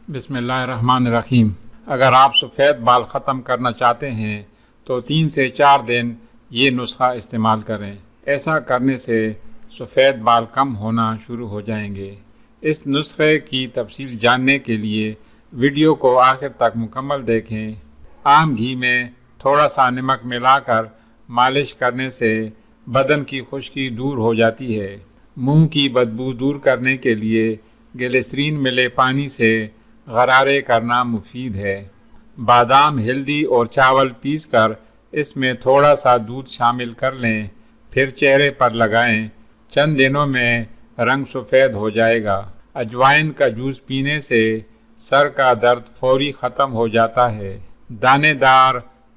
بسم اللہ الرحمن الرحیم۔ اگر آپ سفید بال ختم کرنا چاہتے ہیں تو 3 سے 4 دن یہ نسخہ استعمال کریں۔ ایسا کرنے سے سفید بال کم ہونا شروع ہو جائیں گے۔ اس نسخے کی تفصیل جاننے کے لیے ویڈیو کو آخر تک مکمل دیکھیں۔ عام گھی میں تھوڑا سا نمک ملا کر مالش کرنے سے بدن کی خشکی دور ہو جاتی ہے۔ منہ کی بدبو دور کرنے کے لیے گلیسرین ملے پانی سے غرارے کرنا مفید ہے۔ بادام، ہلدی اور چاول پیس کر اس میں تھوڑا سا دودھ شامل کر لیں، پھر چہرے پر لگائیں۔ چند دنوں میں رنگ سفید ہو جائے گا۔ اجوائن کا جوس پینے سے سر کا درد فوری ختم ہو جاتا ہے۔ دانے دار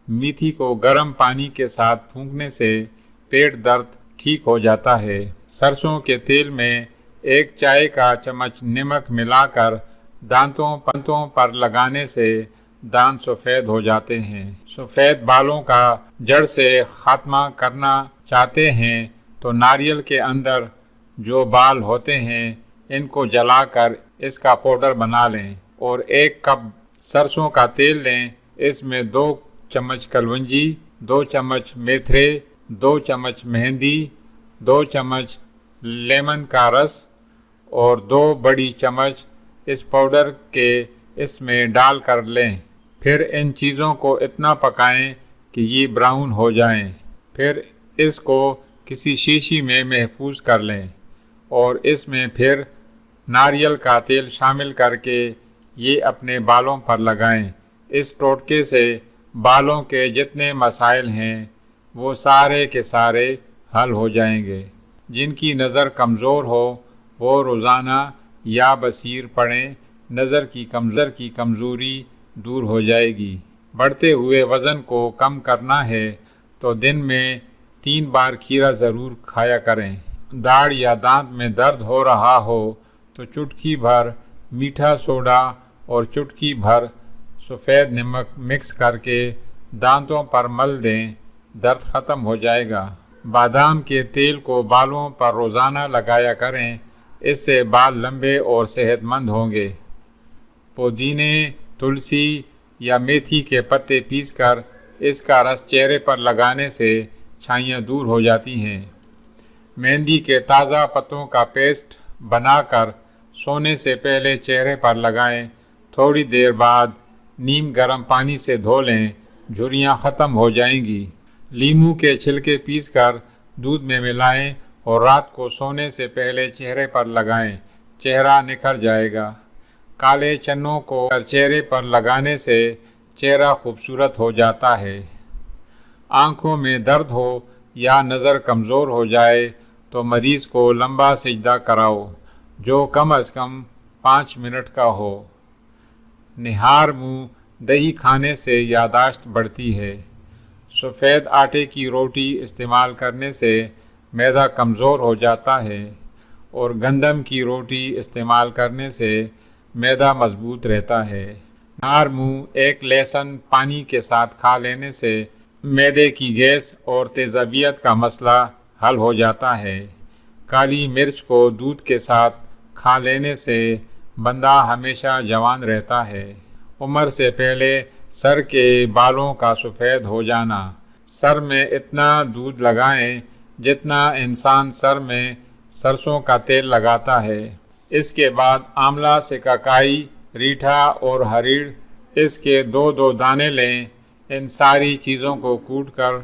میتھی کو گرم پانی کے ساتھ پھونکنے سے پیٹ درد ٹھیک ہو جاتا ہے۔ سرسوں کے تیل میں 1 چائے کا چمچ نمک ملا کر دانتوں پر لگانے سے دانت سفید ہو جاتے ہیں۔ سفید بالوں کا جڑ سے خاتمہ کرنا چاہتے ہیں تو ناریل کے اندر جو بال ہوتے ہیں ان کو جلا کر اس کا پاؤڈر بنا لیں اور 1 کپ سرسوں کا تیل لیں۔ اس میں 2 چمچ کلونجی، 2 چمچ میتھرے، 2 چمچ مہندی، 2 چمچ لیمن کا رس اور 2 بڑی چمچ اس پاؤڈر کے اس میں ڈال کر لیں۔ پھر ان چیزوں کو اتنا پکائیں کہ یہ براؤن ہو جائیں۔ پھر اس کو کسی شیشی میں محفوظ کر لیں اور اس میں پھر ناریل کا تیل شامل کر کے یہ اپنے بالوں پر لگائیں۔ اس ٹوٹکے سے بالوں کے جتنے مسائل ہیں وہ سارے کے سارے حل ہو جائیں گے۔ جن کی نظر کمزور ہو وہ روزانہ یا بصیر پڑھیں، نظر کی کمزوری دور ہو جائے گی۔ بڑھتے ہوئے وزن کو کم کرنا ہے تو دن میں 3 بار کھیرا ضرور کھایا کریں۔ داڑھ یا دانت میں درد ہو رہا ہو تو چٹکی بھر میٹھا سوڈا اور چٹکی بھر سفید نمک مکس کر کے دانتوں پر مل دیں، درد ختم ہو جائے گا۔ بادام کے تیل کو بالوں پر روزانہ لگایا کریں، اس سے بال لمبے اور صحت مند ہوں گے۔ پودینے، تلسی یا میتھی کے پتے پیس کر اس کا رس چہرے پر لگانے سے چھائیاں دور ہو جاتی ہیں۔ مہندی کے تازہ پتوں کا پیسٹ بنا کر سونے سے پہلے چہرے پر لگائیں، تھوڑی دیر بعد نیم گرم پانی سے دھو لیں، جھریاں ختم ہو جائیں گی۔ لیموں کے چھلکے پیس کر دودھ میں ملائیں اور رات کو سونے سے پہلے چہرے پر لگائیں، چہرہ نکھر جائے گا۔ کالے چنوں کو چہرے پر لگانے سے چہرہ خوبصورت ہو جاتا ہے۔ آنکھوں میں درد ہو یا نظر کمزور ہو جائے تو مریض کو لمبا سجدہ کراؤ جو کم از کم 5 منٹ کا ہو۔ نہار منہ دہی کھانے سے یادداشت بڑھتی ہے۔ سفید آٹے کی روٹی استعمال کرنے سے معدہ کمزور ہو جاتا ہے اور گندم کی روٹی استعمال کرنے سے معدہ مضبوط رہتا ہے۔ نہار منہ 1 لہسن پانی کے ساتھ کھا لینے سے معدے کی گیس اور تیزابیت کا مسئلہ حل ہو جاتا ہے۔ کالی مرچ کو دودھ کے ساتھ کھا لینے سے بندہ ہمیشہ جوان رہتا ہے۔ عمر سے پہلے سر کے بالوں کا سفید ہو جانا۔ سر میں اتنا دودھ لگائیں جتنا انسان سر میں سرسوں کا تیل لگاتا ہے۔ اس کے بعد آملہ، سکاکائی، ریٹھا اور ہریڑ اس کے 2 دانے لیں۔ ان ساری چیزوں کو کوٹ کر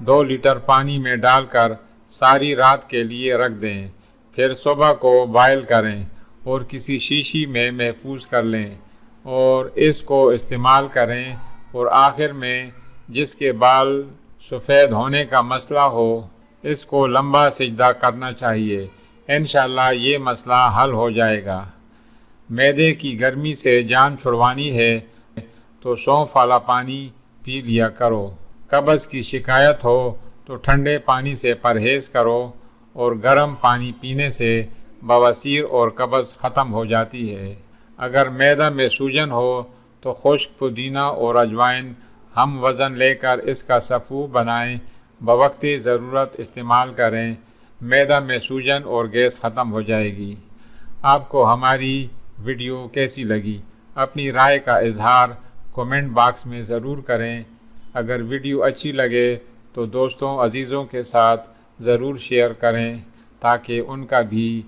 2 لیٹر پانی میں ڈال کر ساری رات کے لیے رکھ دیں، پھر صبح کو بائل کریں اور کسی شیشی میں محفوظ کر لیں اور اس کو استعمال کریں۔ اور آخر میں جس کے بال سفید ہونے کا مسئلہ ہو اس کو لمبا سجدہ کرنا چاہیے، انشاءاللہ یہ مسئلہ حل ہو جائے گا۔ معدے کی گرمی سے جان چھڑوانی ہے تو سونف والا پانی پی لیا کرو۔ قبض کی شکایت ہو تو ٹھنڈے پانی سے پرہیز کرو اور گرم پانی پینے سے بواسیر اور قبض ختم ہو جاتی ہے۔ اگر معدہ میں سوجن ہو تو خشک پودینہ اور اجوائن ہم وزن لے کر اس کا سفو بنائیں، بوقت ضرورت استعمال کریں، معدہ میں سوجن اور گیس ختم ہو جائے گی۔ آپ کو ہماری ویڈیو کیسی لگی؟ اپنی رائے کا اظہار کومنٹ باکس میں ضرور کریں۔ اگر ویڈیو اچھی لگے تو دوستوں عزیزوں کے ساتھ ضرور شیئر کریں تاکہ ان کا بھی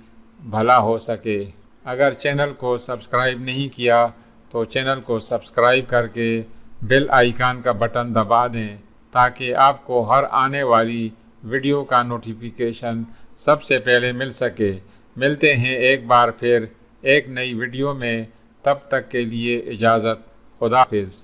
بھلا ہو سکے۔ اگر چینل کو سبسکرائب نہیں کیا تو چینل کو سبسکرائب کر کے بیل آئیکن کا بٹن دبا دیں تاکہ آپ کو ہر آنے والی ویڈیو کا نوٹیفیکیشن سب سے پہلے مل سکے۔ ملتے ہیں ایک بار پھر ایک نئی ویڈیو میں، تب تک کے لیے اجازت، خدا حافظ۔